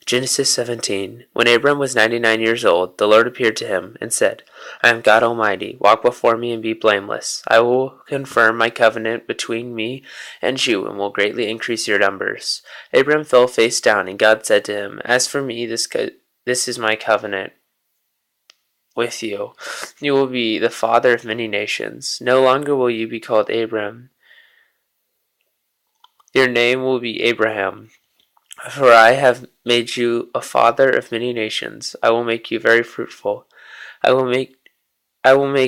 Genesis 17. When Abram was 99 years old, the Lord appeared to him and said, I am God Almighty. Walk before me and be blameless. I will confirm my covenant between me and you and will greatly increase your numbers. Abram fell face down, and God said to him, As for me, this is my covenant with you. You will be the father of many nations. No longer will you be called Abram. Your name will be Abraham. For I have made you a father of many nations. I will make you very fruitful. I will make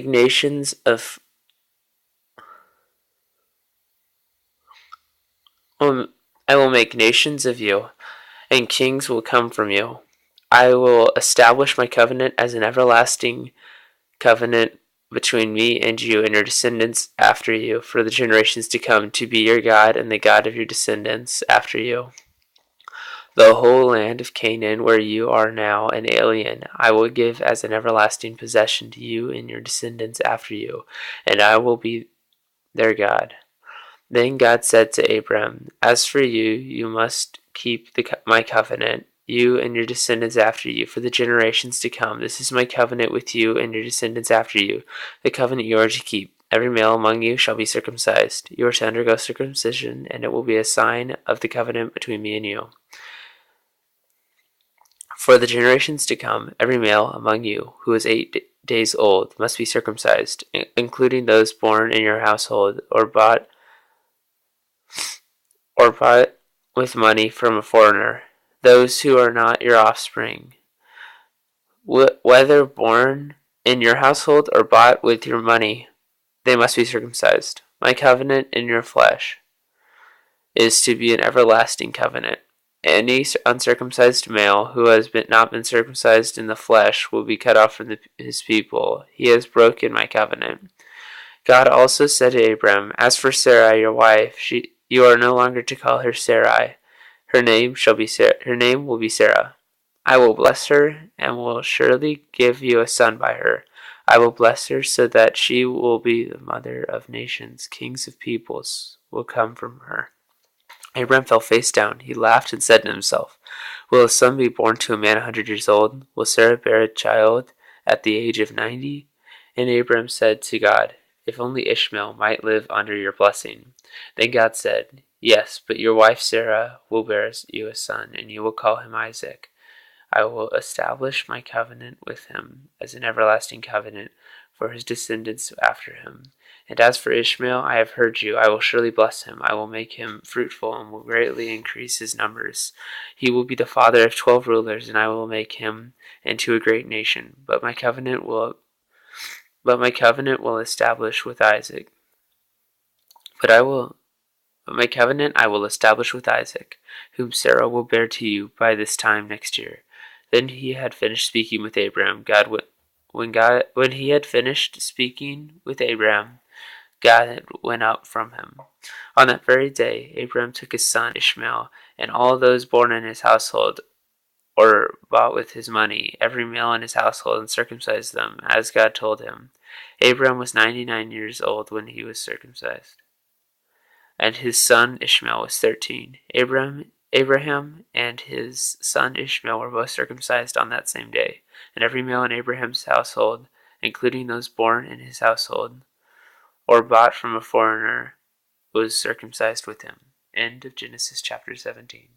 nations of I will make nations of you, and kings will come from you. I will establish my covenant as an everlasting covenant between me and you and your descendants after you for the generations to come, to be your God and the God of your descendants after you. The whole land of Canaan, where you are now an alien, I will give as an everlasting possession to you and your descendants after you, and I will be their God. Then God said to Abram, As for you, you must keep my covenant, you and your descendants after you, for the generations to come. This is my covenant with you and your descendants after you, the covenant you are to keep. Every male among you shall be circumcised. You are to undergo circumcision, and it will be a sign of the covenant between me and you. For the generations to come, every male among you who is 8 days old must be circumcised, including those born in your household or bought with money from a foreigner, those who are not your offspring, whether born in your household or bought with your money, they must be circumcised. My covenant in your flesh is to be an everlasting covenant. Any uncircumcised male who has not been circumcised in the flesh will be cut off from his people. He has broken my covenant. God also said to Abram, As for Sarai, your wife, you are no longer to call her Sarai. Her name will be Sarah. I will bless her and will surely give you a son by her. I will bless her so that she will be the mother of nations. Kings of peoples will come from her. Abram fell face down. He laughed and said to himself, Will a son be born to a man 100 years old? Will Sarah bear a child at the age of 90? And Abram said to God, If only Ishmael might live under your blessing. Then God said, Yes, but your wife Sarah will bear you a son, and you will call him Isaac. I will establish my covenant with him as an everlasting covenant for his descendants after him. And as for Ishmael, I have heard you. I will surely bless him. I will make him fruitful and will greatly increase his numbers. He will be the father of 12 rulers, and I will make him into a great nation. But my covenant will establish with Isaac. My covenant I will establish with Isaac, whom Sarah will bear to you by this time next year. Then he had finished speaking with Abram. When he had finished speaking with Abram, God went up from him. On that very day, Abram took his son Ishmael, and all those born in his household or bought with his money, every male in his household, and circumcised them, as God told him. Abram was 99 years old when he was circumcised, and his son Ishmael was 13. Abraham and his son Ishmael were both circumcised on that same day, and every male in Abraham's household, including those born in his household or bought from a foreigner, was circumcised with him. End of Genesis chapter 17.